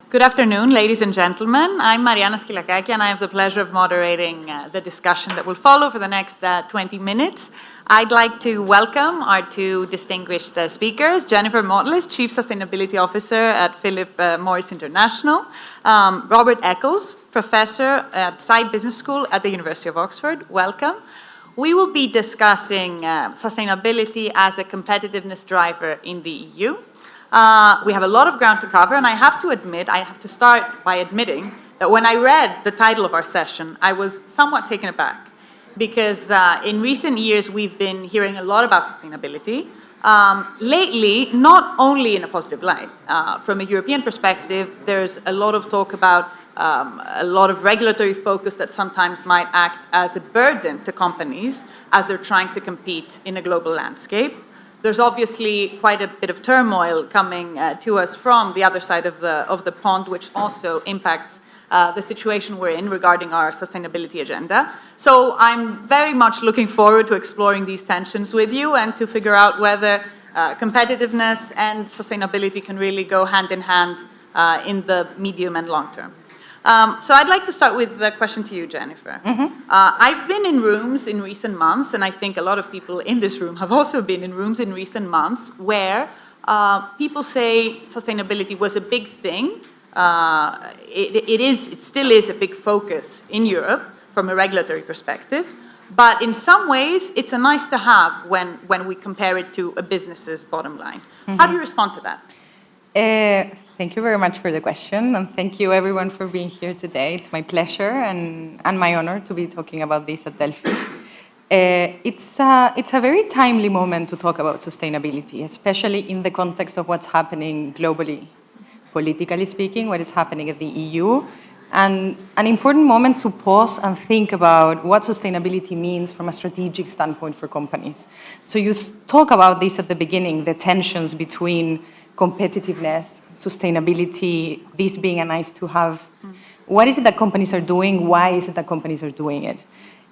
Good afternoon, ladies and gentlemen. I'm Marianna Skylakaki, and I have the pleasure of moderating the discussion that will follow for the next 20 minutes. I'd like to welcome our two distinguished speakers, Jennifer Motles, Chief Sustainability Officer at Philip Morris International, Robert Eccles, Professor at Saïd Business School at the University of Oxford. Welcome. We will be discussing sustainability as a competitiveness driver in the EU. We have a lot of ground to cover, and I have to start by admitting that when I read the title of our session, I was somewhat taken aback, because in recent years we've been hearing a lot about sustainability. Lately, not only in a positive light. From a European perspective, there's a lot of talk about a lot of regulatory focus that sometimes might act as a burden to companies as they're trying to compete in a global landscape. There's obviously quite a bit of turmoil coming to us from the other side of the pond, which also impacts the situation we're in regarding our sustainability agenda. So I'm very much looking forward to exploring these tensions with you and to figure out whether competitiveness and sustainability can really go hand in hand in the medium and long term. So I'd like to start with the question to you, Jennifer. I've been in rooms in recent months, and I think a lot of people in this room have also been in rooms in recent months, where people say sustainability was a big thing. It still is a big focus in Europe from a regulatory perspective, but in some ways it's a nice to have when we compare it to a business's bottom line. How do you respond to that? Thank you very much for the question, and thank you everyone for being here today. It's my pleasure and my honor to be talking about this at Delphi. It's a very timely moment to talk about sustainability, especially in the context of what's happening globally, politically speaking, what is happening at the EU, and an important moment to pause and think about what sustainability means from a strategic standpoint for companies. So you talk about this at the beginning, the tensions between competitiveness, sustainability, this being a nice to have. What is it that companies are doing? Why is it that companies are doing it?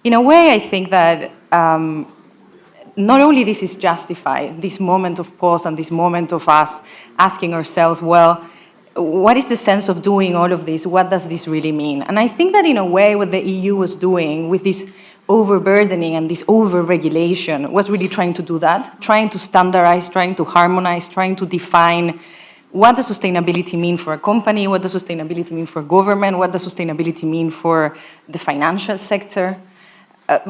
In a way, I think that not only this is justified, this moment of pause and this moment of us asking ourselves, well, what is the sense of doing all of this? What does this really mean? And I think that in a way what the EU was doing with this overburdening and this over-regulation was really trying to do that, trying to standardize, trying to harmonize, trying to define what does sustainability mean for a company, what does sustainability mean for government, what does sustainability mean for the financial sector.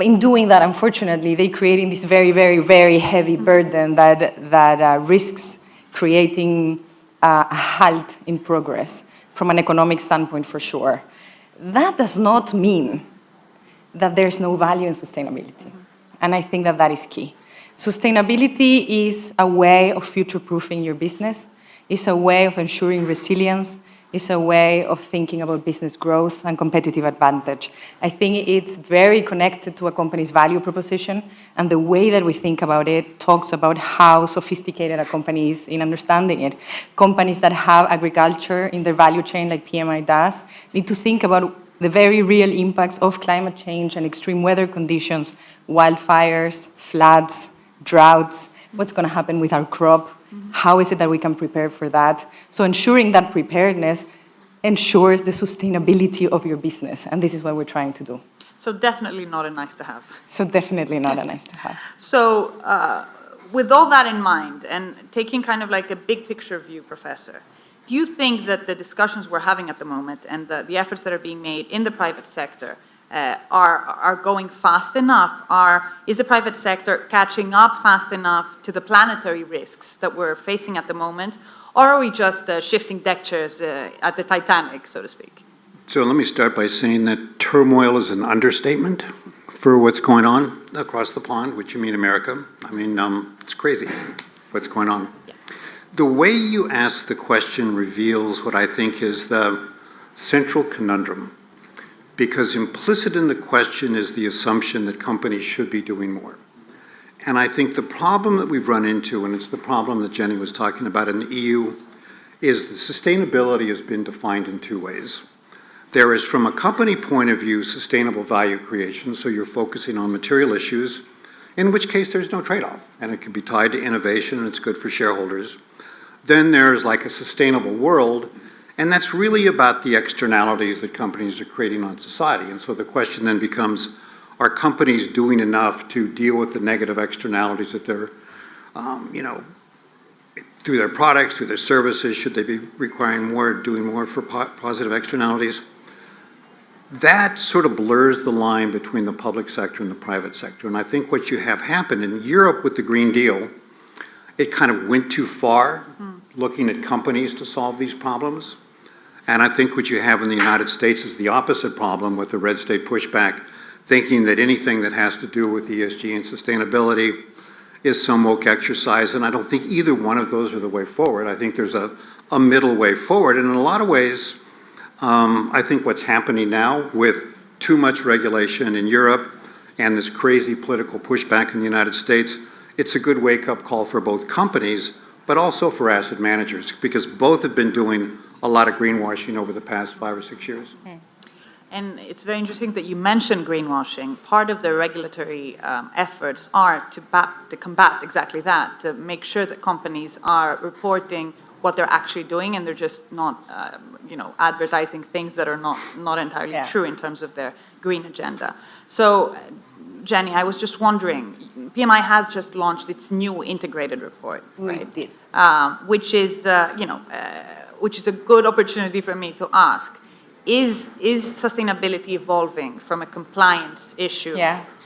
In doing that, unfortunately, they're creating this very, very, very heavy burden that risks creating a halt in progress from an economic standpoint for sure. That does not mean that there's no value in sustainability. And I think that that is key. Sustainability is a way of future-proofing your business. It's a way of ensuring resilience. It's a way of thinking about business growth and competitive advantage. I think it's very connected to a company's value proposition, and the way that we think about it talks about how sophisticated a company is in understanding it. Companies that have agriculture in their value chain, like PMI does, need to think about the very real impacts of climate change and extreme weather conditions, wildfires, floods, droughts, what's going to happen with our crop, how is it that we can prepare for that. So ensuring that preparedness ensures the sustainability of your business, and this is what we're trying to do. So definitely not a nice to have. So definitely not a nice to have. So with all that in mind, and taking kind of like a big picture view, Professor, do you think that the discussions we're having at the moment and the efforts that are being made in the private sector are going fast enough? Is the private sector catching up fast enough to the planetary risks that we're facing at the moment? Or are we just shifting deck chairs at the Titanic, so to speak? So let me start by saying that turmoil is an understatement for what's going on across the pond, which you mean America. I mean, it's crazy what's going on. The way you ask the question reveals what I think is the central conundrum, because implicit in the question is the assumption that companies should be doing more. And I think the problem that we've run into, and it's the problem that Jenny was talking about in the EU, is that sustainability has been defined in two ways. There is, from a company point of view, sustainable value creation, so you're focusing on material issues, in which case there's no trade-off, and it can be tied to innovation, and it's good for shareholders. Then there's like a sustainable world, And that's really about the externalities that companies are creating on society. And so the question then becomes, are companies doing enough to deal with the negative externalities that they're, through their products, through their services? Should they be requiring more, doing more for positive externalities? That sort of blurs the line between the public sector and the private sector. And I think what you have happened in Europe with the Green Deal, it kind of went too far looking at companies to solve these problems. And I think what you have in the United States is the opposite problem with the red state pushback, thinking that anything that has to do with ESG and sustainability is some woke exercise. And I don't think either one of those are the way forward. I think there's a middle way forward. And in a lot of ways, I think what's happening now with too much regulation in Europe and this crazy political pushback in the United States, it's a good wake-up call for both companies, but also for asset managers, because both have been doing a lot of greenwashing over the past 5 or 6 years. And it's very interesting that you mentioned greenwashing. Part of the regulatory efforts are to combat exactly that, to make sure that companies are reporting what they're actually doing, and they're just not, advertising things that are not entirely true in terms of their green agenda. So, Jenny, I was just wondering, PMI has just launched its new integrated report, right? We did. Which is, which is a good opportunity for me to ask: Is sustainability evolving from a compliance issue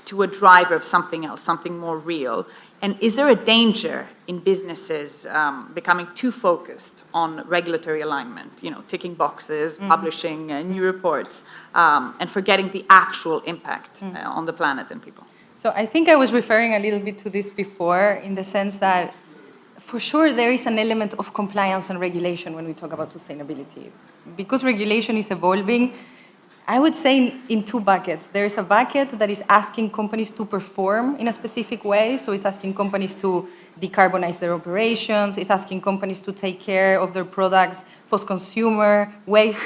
to a driver of something else, something more real? And is there a danger in businesses becoming too focused on regulatory alignment, ticking boxes, publishing new reports, and forgetting the actual impact on the planet and people? So I think I was referring a little bit to this before, in the sense that for sure there is an element of compliance and regulation when we talk about sustainability. Because regulation is evolving, I would say in two buckets. There is a bucket that is asking companies to perform in a specific way. So it's asking companies to decarbonize their operations. It's asking companies to take care of their products post-consumer, waste,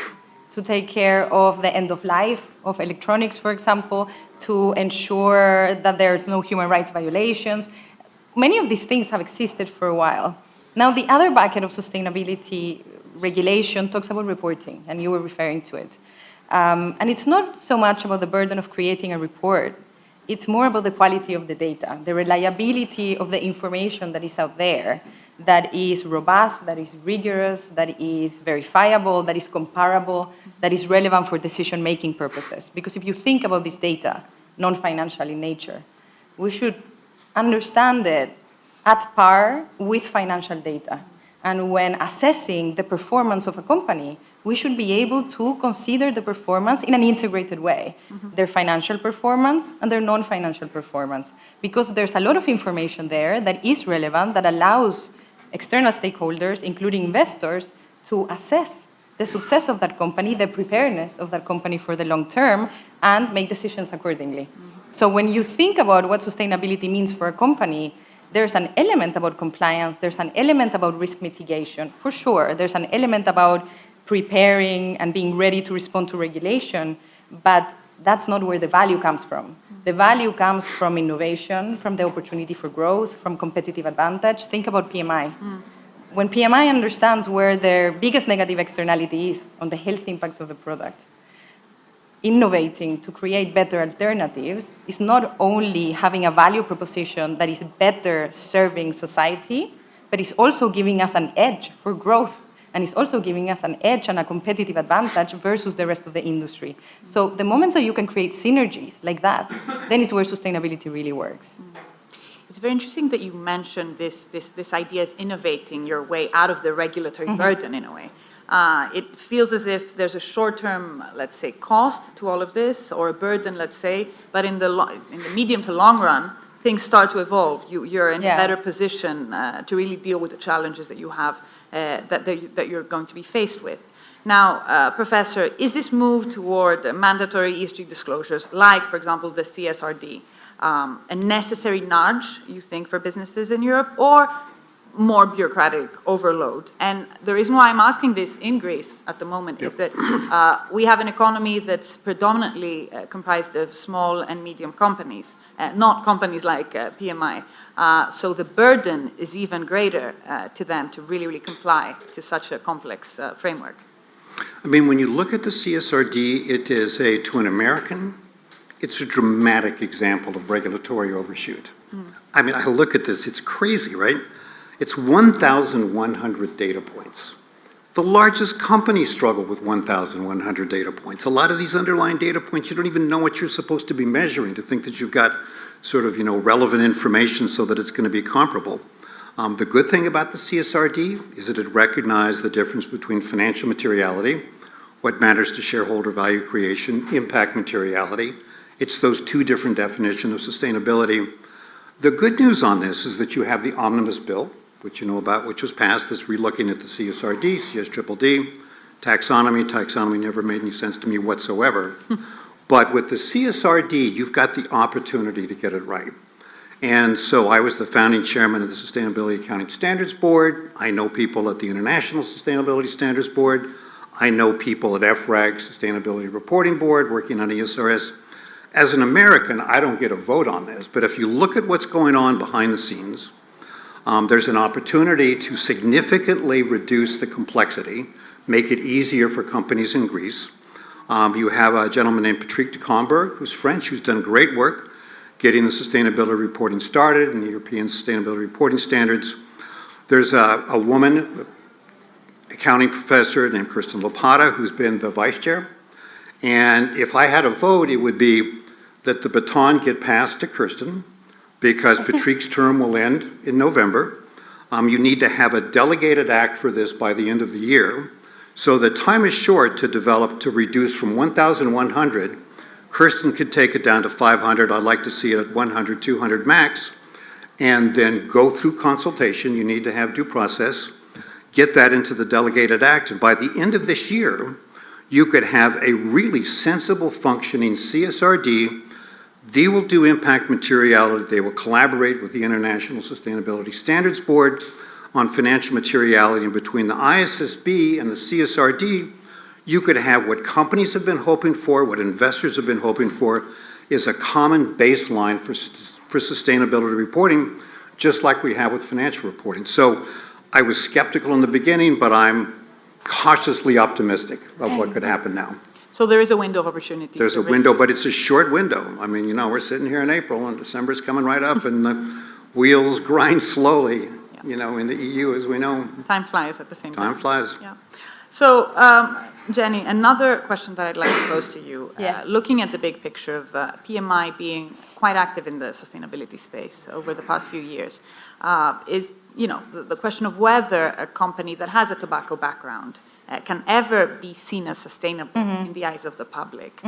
to take care of the end of life of electronics, for example, to ensure that there's no human rights violations. Many of these things have existed for a while. Now, the other bucket of sustainability regulation talks about reporting, and you were referring to it. And it's not so much about the burden of creating a report. It's more about the quality of the data, the reliability of the information that is out there, that is robust, that is rigorous, that is verifiable, that is comparable, that is relevant for decision-making purposes. Because if you think about this data, non-financial in nature, we should understand it at par with financial data. And when assessing the performance of a company, we should be able to consider the performance in an integrated way, their financial performance and their non-financial performance, because there's a lot of information there that is relevant, that allows external stakeholders, including investors, to assess the success of that company, the preparedness of that company for the long term, and make decisions accordingly. So when you think about what sustainability means for a company, there's an element about compliance, there's an element about risk mitigation, for sure. There's an element about preparing and being ready to respond to regulation, but that's not where the value comes from. The value comes from innovation, from the opportunity for growth, from competitive advantage. Think about PMI. When PMI understands where their biggest negative externality is on the health impacts of the product, innovating to create better alternatives is not only having a value proposition that is better serving society, but it's also giving us an edge for growth, and it's also giving us an edge and a competitive advantage versus the rest of the industry. So the moments that you can create synergies like that, then is where sustainability really works. It's very interesting that you mentioned this idea of innovating your way out of the regulatory burden in a way. It feels as if there's a short-term, let's say, cost to all of this, or a burden, let's say, but in the medium to long run, things start to evolve. You're in a better position to really deal with the challenges that you have, that you're going to be faced with. Now, Professor, is this move toward mandatory ESG disclosures, like, for example, the CSRD, a necessary nudge, you think, for businesses in Europe, or more bureaucratic overload? And the reason why I'm asking this in Greece at the moment is that we have an economy that's predominantly comprised of small and medium companies, not companies like PMI. So the burden is even greater to them to really, really comply to such a complex framework. I mean, when you look at the CSRD, it is to an American, it's a dramatic example of regulatory overshoot. I mean, I look at this, it's crazy, right? It's 1,100 data points. The largest companies struggle with 1,100 data points. A lot of these underlying data points, you don't even know what you're supposed to be measuring to think that you've got sort of, relevant information so that it's going to be comparable. The good thing about the CSRD is that it recognized the difference between financial materiality, what matters to shareholder value creation, impact materiality. It's those two different definitions of sustainability. The good news on this is that you have the omnibus bill, which you know about, which was passed as relooking at the CSRD, CSDDD, taxonomy. Taxonomy never made any sense to me whatsoever. But with the CSRD, you've got the opportunity to get it right. And so I was the founding chairman of the Sustainability Accounting Standards Board. I know people at the International Sustainability Standards Board. I know people at FRAG, Sustainability Reporting Board, working on ESRS. As an American, I don't get a vote on this, but if you look at what's going on behind the scenes, there's an opportunity to significantly reduce the complexity, make it easier for companies in Greece. You have a gentleman named Patrick de Comberg, who's French, who's done great work getting the sustainability reporting started in the European Sustainability Reporting Standards. There's a woman, accounting professor named Kristen Lopata, who's been the vice chair. And if I had a vote, it would be that the baton get passed to Kristen, because Patrick's term will end in November. You need to have a delegated act for this by the end of the year. So the time is short to develop, to reduce from 1,100. Kirsten could take it down to 500. I'd like to see it at 100, 200 max. And then go through consultation. You need to have due process. Get that into the delegated act. And by the end of this year, you could have a really sensible functioning CSRD. They will do impact materiality. They will collaborate with the International Sustainability Standards Board on financial materiality. And between the ISSB and the CSRD, you could have what companies have been hoping for, what investors have been hoping for, is a common baseline for sustainability reporting, just like we have with financial reporting. So I was skeptical in the beginning, but I'm cautiously optimistic of what could happen now. So there is a window of opportunity. There's a window, but it's a short window. I mean, we're sitting here in April, and December's coming right up, and the wheels grind slowly, in the EU, as we know. Time flies at the same time. Time flies. Yeah. So, Jenny, another question that I'd like to pose to you. Looking at the big picture of PMI being quite active in the sustainability space over the past few years, is, the question of whether a company that has a tobacco background can ever be seen as sustainable in the eyes of the public.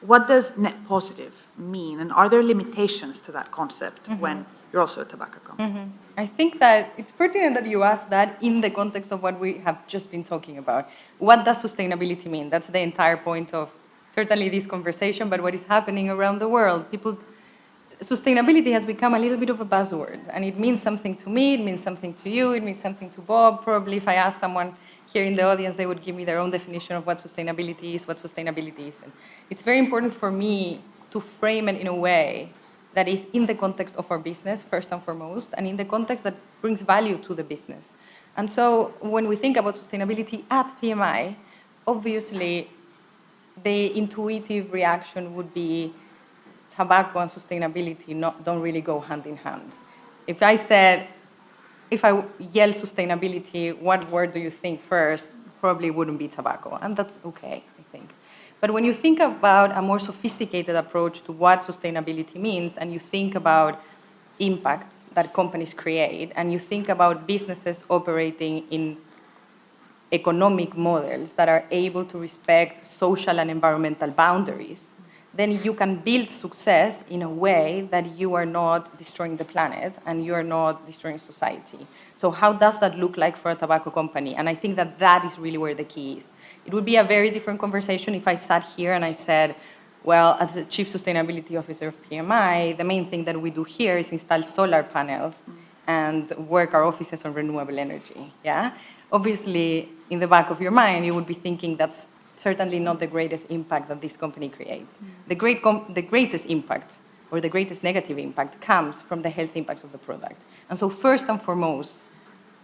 What does net positive mean, and are there limitations to that concept when you're also a tobacco company? I think that it's pertinent that you ask that in the context of what we have just been talking about. What does sustainability mean? That's the entire point of certainly this conversation, but what is happening around the world. Sustainability has become a little bit of a buzzword, and it means something to me, it means something to you, it means something to Bob. Probably if I ask someone here in the audience, they would give me their own definition of what sustainability is, And it's very important for me to frame it in a way that is in the context of our business, first and foremost, and in the context that brings value to the business. And so when we think about sustainability at PMI, obviously the intuitive reaction would be tobacco and sustainability don't really go hand in hand. If I yell sustainability, what word do you think first? Probably wouldn't be tobacco, and that's okay, I think. But when you think about a more sophisticated approach to what sustainability means, and you think about impacts that companies create, and you think about businesses operating in economic models that are able to respect social and environmental boundaries, then you can build success in a way that you are not destroying the planet and you are not destroying society. So how does that look like for a tobacco company? And I think that that is really where the key is. It would be a very different conversation if I sat here and I said, well, as the Chief Sustainability Officer of PMI, the main thing that we do here is install solar panels and work our offices on renewable energy. Yeah? Obviously, in the back of your mind, you would be thinking that's certainly not the greatest impact that this company creates. The greatest impact, or the greatest negative impact, comes from the health impacts of the product. And so first and foremost,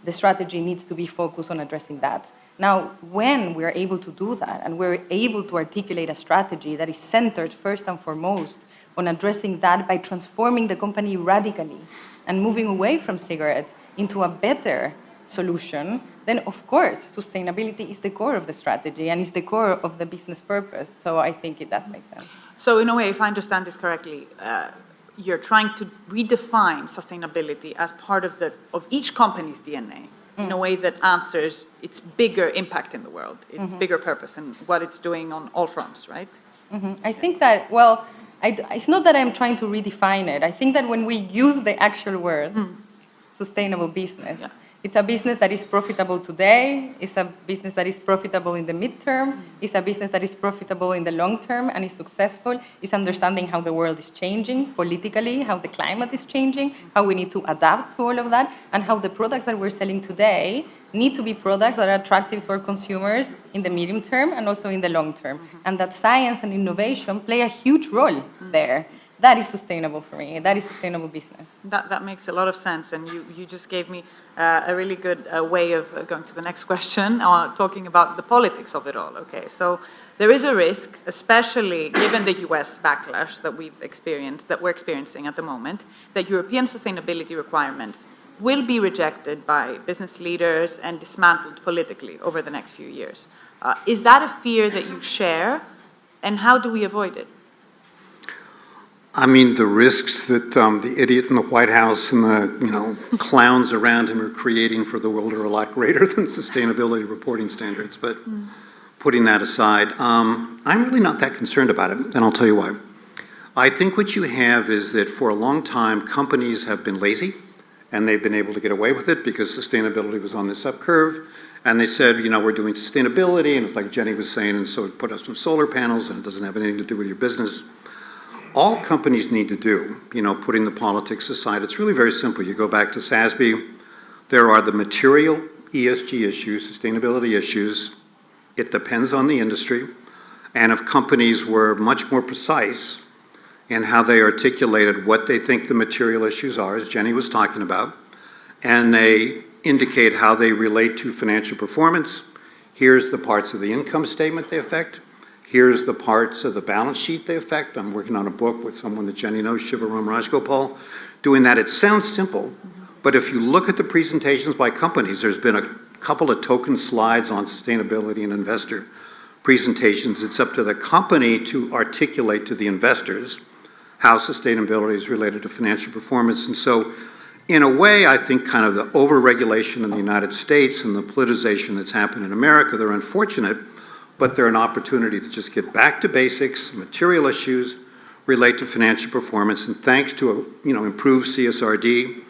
the strategy needs to be focused on addressing that. Now, when we're able to do that and we're able to articulate a strategy that is centered first and foremost on addressing that by transforming the company radically and moving away from cigarettes into a better solution, then of course sustainability is the core of the strategy and is the core of the business purpose. So I think it does make sense. So in a way, if I understand this correctly, you're trying to redefine sustainability as part of each company's DNA in a way that answers its bigger impact in the world, its bigger purpose and what it's doing on all fronts, right? I think that, well, it's not that I'm trying to redefine it. I think that when we use the actual word, sustainable business, it's a business that is profitable today, it's a business that is profitable in the midterm, it's a business that is profitable in the long term and is successful, it's understanding how the world is changing politically, how the climate is changing, how we need to adapt to all of that, and how the products that we're selling today need to be products that are attractive to our consumers in the medium term and also in the long term. And that science and innovation play a huge role there. That is sustainable for me. That is sustainable business. That makes a lot of sense, and you just gave me a really good way of going to the next question, talking about the politics of it all. Okay, so there is a risk, especially given the US backlash that we're experiencing at the moment, that European sustainability requirements will be rejected by business leaders and dismantled politically over the next few years. Is that a fear that you share, and how do we avoid it? I mean, the risks that the idiot in the White House and the clowns around him are creating for the world are a lot greater than sustainability reporting standards. But putting that aside, I'm really not that concerned about it, and I'll tell you why. I think what you have is that for a long time, companies have been lazy, and they've been able to get away with it because sustainability was on this up curve. And they said, we're doing sustainability, and it's like Jenny was saying, and so put up some solar panels, and it doesn't have anything to do with your business. All companies need to do, putting the politics aside, it's really very simple. You go back to SASB, there are the material ESG issues, sustainability issues. It depends on the industry. And if companies were much more precise in how they articulated what they think the material issues are, as Jenny was talking about, and they indicate how they relate to financial performance, here's the parts of the income statement they affect, here's the parts of the balance sheet they affect. I'm working on a book with someone that Jenny knows, Shivaram Rajgopal, doing that. It sounds simple, but if you look at the presentations by companies, there's been a couple of token slides on sustainability and investor presentations. It's up to the company to articulate to the investors how sustainability is related to financial performance. And so, in a way, I think kind of the over-regulation in the United States and the politicization that's happened in America, they're unfortunate, but they're an opportunity to just get back to basics. Material issues relate to financial performance, and thanks to improved CSRD,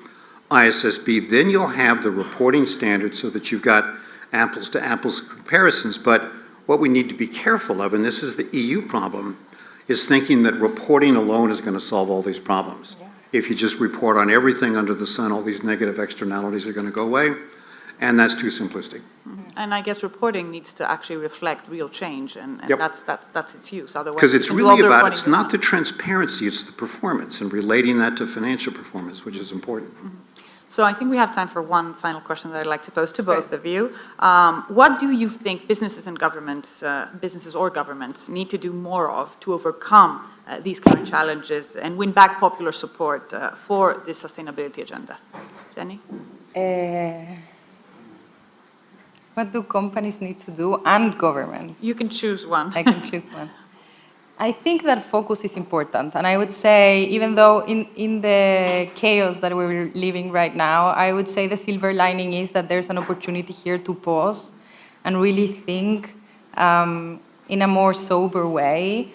ISSB, then you'll have the reporting standards so that you've got apples to apples comparisons. But what we need to be careful of, and this is the EU problem, is thinking that reporting alone is going to solve all these problems. Yeah. If you just report on everything under the sun, all these negative externalities are going to go away, and that's too simplistic. Mm-hmm. And I guess reporting needs to actually reflect real change, and yep. that's its use. Otherwise, because it's really about, it's not the transparency, it's the performance, and relating that to financial performance, which is important. Mm-hmm. So I think we have time for one final question that I'd like to pose to both of you. What do you think businesses and governments, businesses or governments, need to do more of to overcome these current challenges and win back popular support for this sustainability agenda? Jenny? What do companies need to do, and governments? You can choose one. I can choose one. I think that focus is important, and I would say, even though in the chaos that we're living right now, I would say the silver lining is that there's an opportunity here to pause and really think in a more sober way.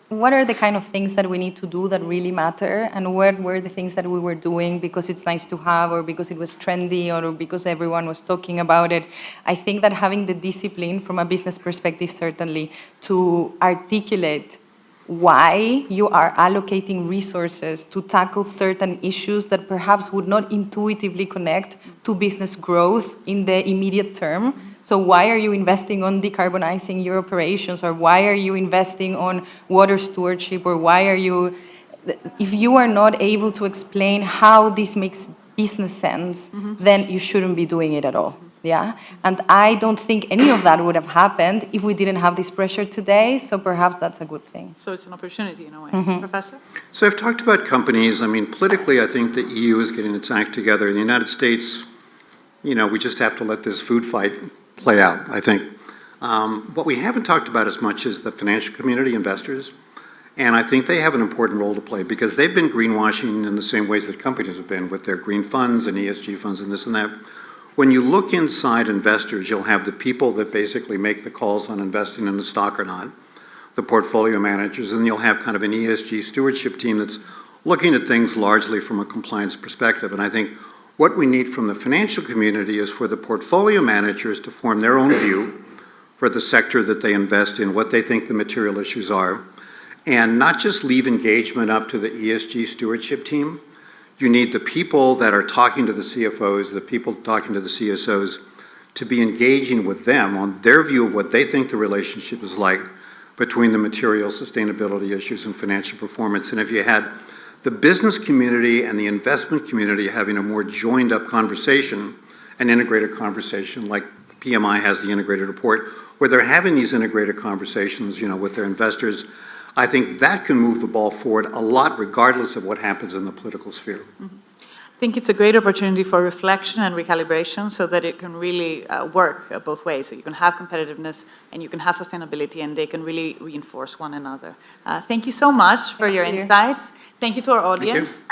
What are the kind of things that we need to do that really matter, and what were the things that we were doing because it's nice to have, or because it was trendy, or because everyone was talking about it. I think that having the discipline from a business perspective, certainly, to articulate why you are allocating resources to tackle certain issues that perhaps would not intuitively connect to business growth in the immediate term. So why are you investing on decarbonizing your operations, or why are you investing on water stewardship, or why are you, if you are not able to explain how this makes business sense, then you shouldn't be doing it at all. Yeah, and I don't think any of that would have happened if we didn't have this pressure today, so perhaps that's a good thing. So it's an opportunity in a way. Professor? So I've talked about companies. I mean, politically, I think the EU is getting its act together. In the United States, you know, we just have to let this food fight play out, I think. What we haven't talked about as much is the financial community, investors. And I think they have an important role to play because they've been greenwashing in the same ways that companies have been with their green funds and ESG funds and this and that. When you look inside investors, you'll have the people that basically make the calls on investing in the stock or not, the portfolio managers, and you'll have kind of an ESG stewardship team that's looking at things largely from a compliance perspective. And I think what we need from the financial community is for the portfolio managers to form their own view for the sector that they invest in, what they think the material issues are, and not just leave engagement up to the ESG stewardship team. You need the people that are talking to the CFOs, the people talking to the CSOs, to be engaging with them on their view of what they think the relationship is like between the material sustainability issues and financial performance. And if you had the business community and the investment community having a more joined up conversation, an integrated conversation like PMI has the integrated report, where they're having these integrated conversations, you know, with their investors, I think that can move the ball forward a lot regardless of what happens in the political sphere. I think it's a great opportunity for reflection and recalibration so that it can really work both ways. So you can have competitiveness and you can have sustainability and they can really reinforce one another. Thank you so much for your insights. Thank you to our audience.